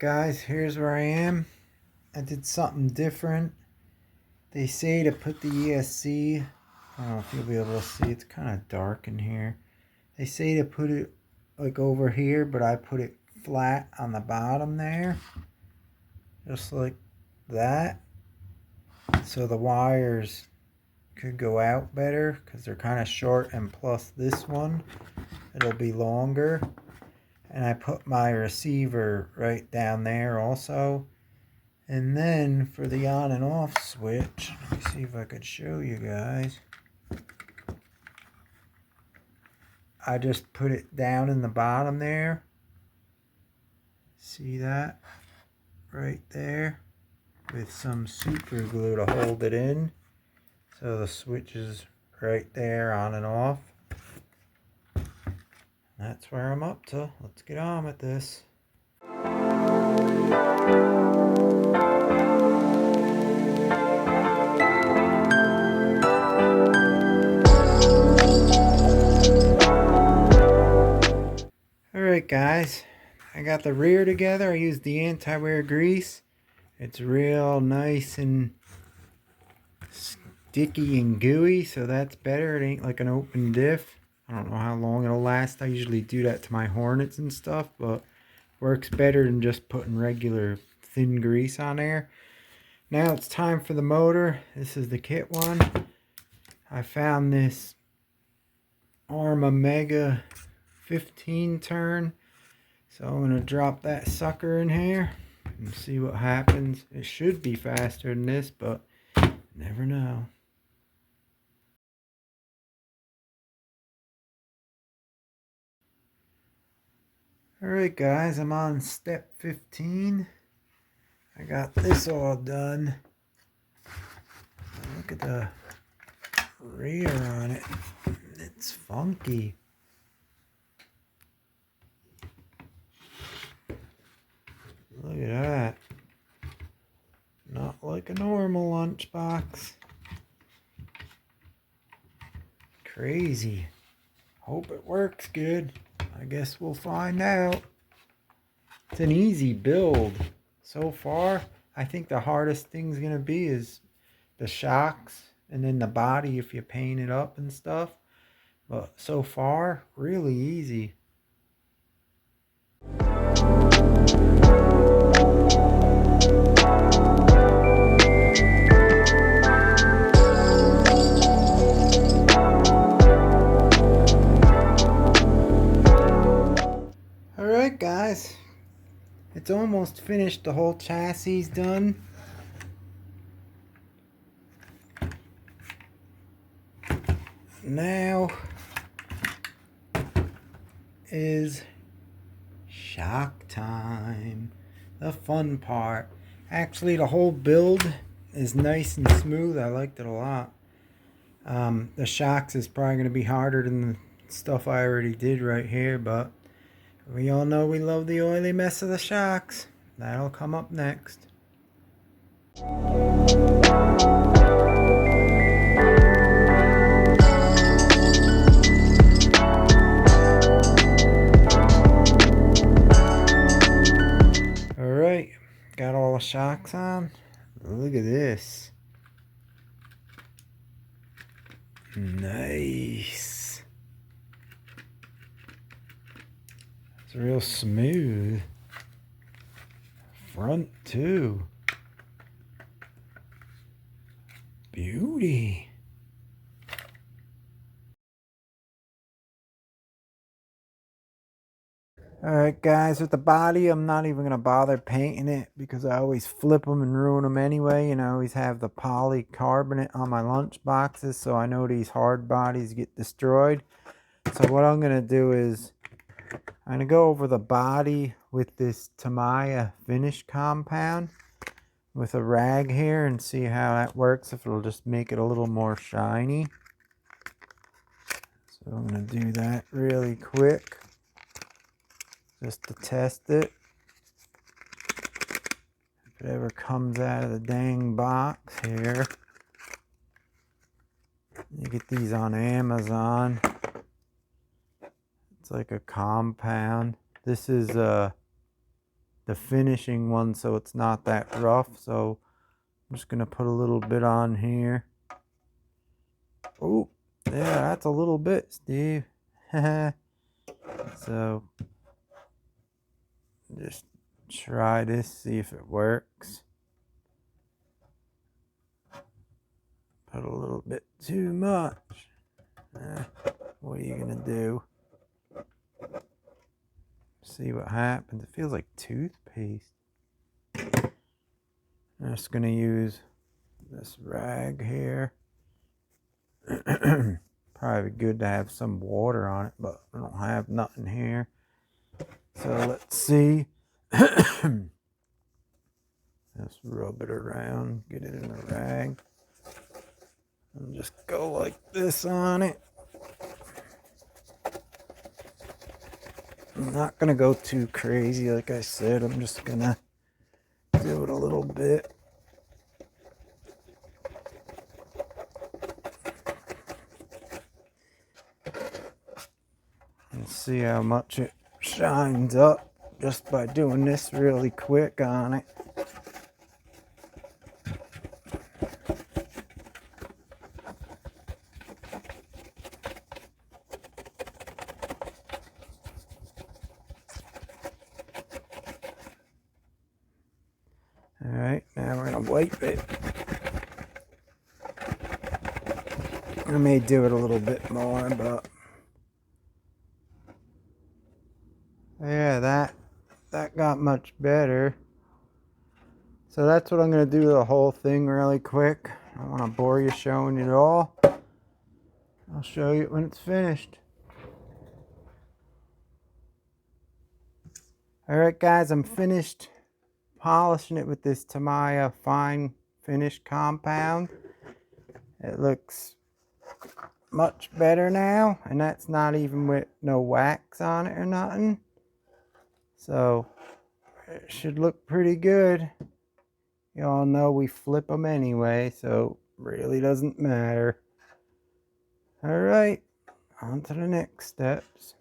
Guys, here's where I am. I did something different. They say to put the ESC, I don't know if you'll be able to see, it's kind of dark in here. They say to put it like over here, but I put it flat on the bottom there. Just like that. So the wires could go out better because they're kind of short, and plus this one, it'll be longer. And I put my receiver right down there also. And then for the on and off switch, let me see if I could show you guys. I just put it down in the bottom there. See that? Right there. With some super glue to hold it in. So the switch is right there, on and off. That's where I'm up to. Let's get on with this. Alright guys, I got the rear together. I used the anti-wear grease. It's real nice and sticky and gooey, so that's better. It ain't like an open diff. I don't know how long it'll last. I usually do that to my Hornets and stuff, but works better than just putting regular thin grease on there. Now it's time for the motor. This is the kit one. I found this Arma Mega 15 turn. So I'm going to drop that sucker in here and see what happens. It should be faster than this, but never know. Alright guys, I'm on step 15. I got this all done. Look at the rear on it. It's funky. Look at that. Not like a normal lunchbox. Crazy. Hope it works good. I guess we'll find out. It's an easy build. So far, I think the hardest thing's gonna be is the shocks and then the body if you paint it up and stuff. But so far, really easy. Alright guys, it's almost finished. The whole chassis done. Now is shock time. The fun part. Actually, the whole build is nice and smooth. I liked it a lot. The shocks is probably going to be harder than the stuff I already did right here, but we all know we love the oily mess of the shocks. That'll come up next. Alright, got all the shocks on. Look at this. Nice. It's real smooth. Front too. Beauty. Alright guys, with the body, I'm not even going to bother painting it because I always flip them and ruin them anyway. And I always have the polycarbonate on my lunch boxes, so I know these hard bodies get destroyed. So what I'm going to do is I'm going to go over the body with this Tamiya finish compound with a rag here and see how that works, if it'll just make it a little more shiny. So I'm going to do that really quick just to test it. If it ever comes out of the dang box here. You get these on Amazon. It's like a compound. This is the the finishing one so it's not that rough. So I'm just gonna put a little bit on here. Oh, yeah, that's a little bit, Steve. So just try this, see if it works. Put a little bit too much. What are you gonna do? See what happens. It feels like toothpaste. I'm just gonna use this rag here. Probably good to have some water on it, but I don't have nothing here. So let's see. Just rub it around, get it in the rag, and just go like this on it. I'm not gonna go too crazy, like I said. I'm just gonna do it a little bit. And see how much it shines up just by doing this really quick on it. Alright, now we're going to wipe it. I may do it a little bit more, but yeah, that got much better. So that's what I'm going to do the whole thing really quick. I don't want to bore you showing it all. I'll show you when it's finished. Alright guys, I'm finished polishing it with this Tamiya fine finish compound. It looks much better now, and that's not even with no wax on it or nothing. So it should look pretty good. You all know we flip them anyway, so really doesn't matter. Alright, on to the next steps.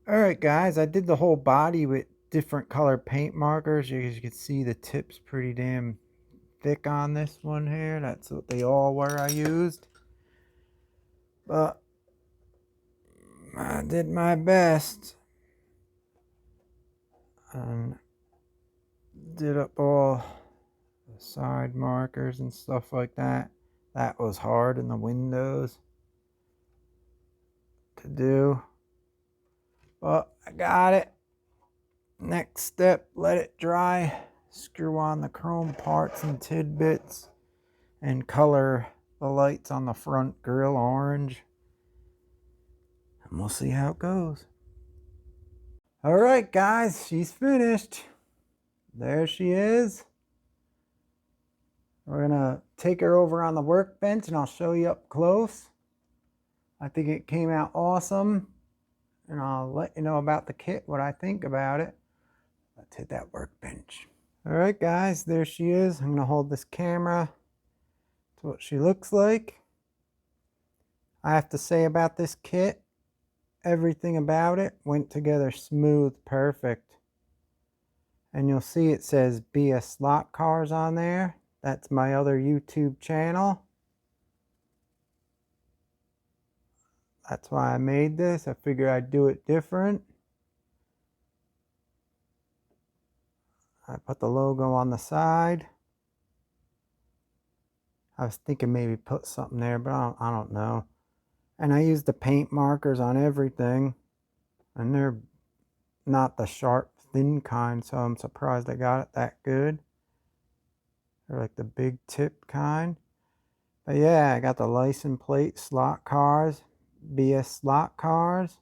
Alright guys, I did the whole body with different color paint markers. As you can see, the tip's pretty damn thick on this one here. That's what they all were I used. But I did my best. And did up all the side markers and stuff like that. That was hard in the windows to do. But I got it. Next step, let it dry. Screw on the chrome parts and tidbits. And color the lights on the front grille orange. And we'll see how it goes. Alright guys, she's finished. There she is. We're gonna take her over on the workbench and I'll show you up close. I think it came out awesome. And I'll let you know about the kit, what I think about it. Let's hit that workbench. Alright guys, there she is. I'm gonna hold this camera to what she looks like. I have to say about this kit, everything about it went together smooth, perfect. And you'll see it says BS Slot Cars on there. That's my other YouTube channel. That's why I made this. I figured I'd do it different. I put the logo on the side. I was thinking maybe put something there, but I don't know. And I used the paint markers on everything. And they're not the sharp, thin kind, so I'm surprised I got it that good. They're like the big tip kind. But yeah, I got the license plate, Slot Cars, BS Slot Cars.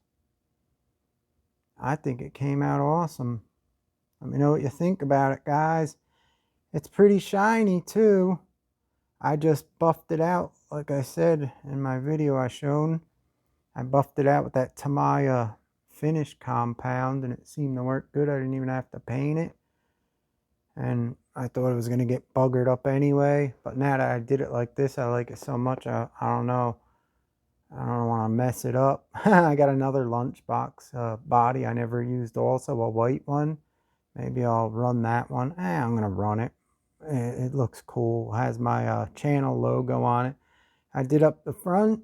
I think it came out awesome. Let me know what you think about it, guys. It's pretty shiny too. I just buffed it out, like I said in my video I shown. I buffed it out with that Tamiya finish compound and it seemed to work good. I didn't even have to paint it. And I thought it was going to get buggered up anyway. But now that I did it like this, I like it so much, I don't know. I don't want to mess it up. I got another lunchbox body I never used also, a white one. Maybe I'll run that one. I'm going to run it. It looks cool. It has my channel logo on it. I did up the front.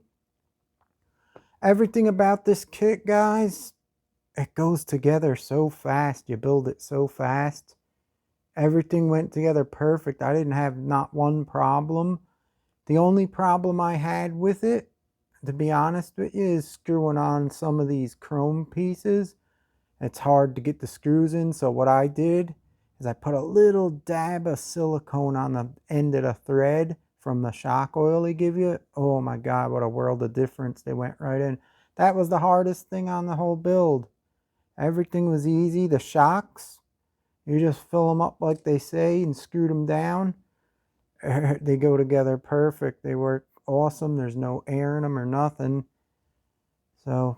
Everything about this kit, guys, it goes together so fast. You build it so fast. Everything went together perfect. I didn't have not one problem. The only problem I had with it, to be honest with you, is screwing on some of these chrome pieces. It's hard to get the screws in, so what I did is I put a little dab of silicone on the end of the thread from the shock oil they give you. Oh my God, what a world of difference. They went right in. That was the hardest thing on the whole build. Everything was easy. The shocks, you just fill them up like they say and screw them down. They go together perfect. They work awesome. There's no air in them or nothing. So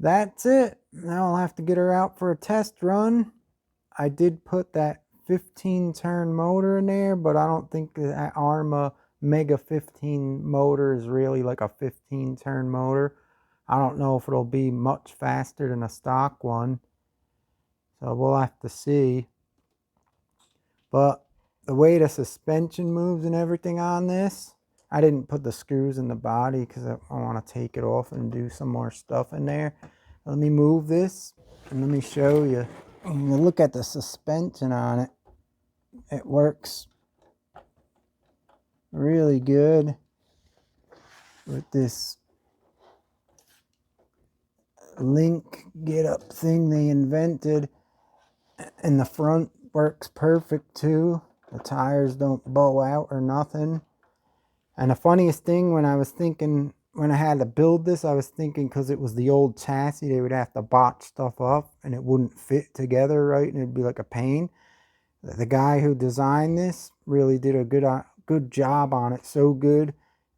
that's it. Now I'll have to get her out for a test run. I did put that 15 turn motor in there, but I don't think that Arma Mega 15 motor is really like a 15 turn motor. I don't know if it'll be much faster than a stock one. So we'll have to see. But the way the suspension moves and everything on this, I didn't put the screws in the body because I want to take it off and do some more stuff in there. Let me move this and let me show you. When you look at the suspension on it, it works really good with this link get up thing they invented, and the front works perfect too. The tires don't bow out or nothing. And the funniest thing, when I was thinking, when I had to build this, I was thinking because it was the old chassis, they would have to botch stuff up and it wouldn't fit together right and it'd be like a pain. The guy who designed this really did a good job on it. So good.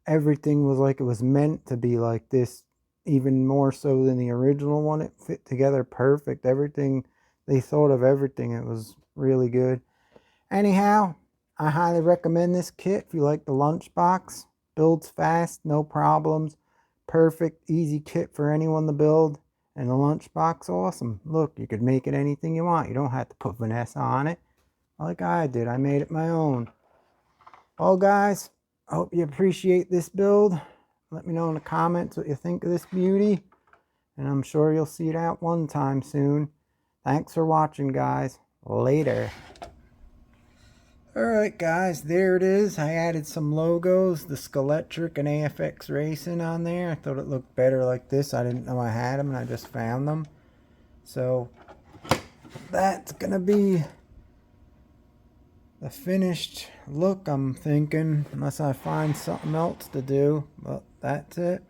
Everything was like it was meant to be like this, even more so than the original one. It fit together perfect. Everything, they thought of everything. It was really good. Anyhow, I highly recommend this kit if you like the lunchbox. Builds fast, no problems. Perfect, easy kit for anyone to build. And the lunchbox, awesome. Look, you could make it anything you want. You don't have to put Vanessa on it like I did. I made it my own. Well, guys, I hope you appreciate this build. Let me know in the comments what you think of this beauty. And I'm sure you'll see it out one time soon. Thanks for watching, guys. Later. Alright guys, there it is. I added some logos, the Skeletric and AFX Racing on there. I thought it looked better like this. I didn't know I had them and I just found them. So that's gonna be the finished look, I'm thinking, unless I find something else to do. But that's it.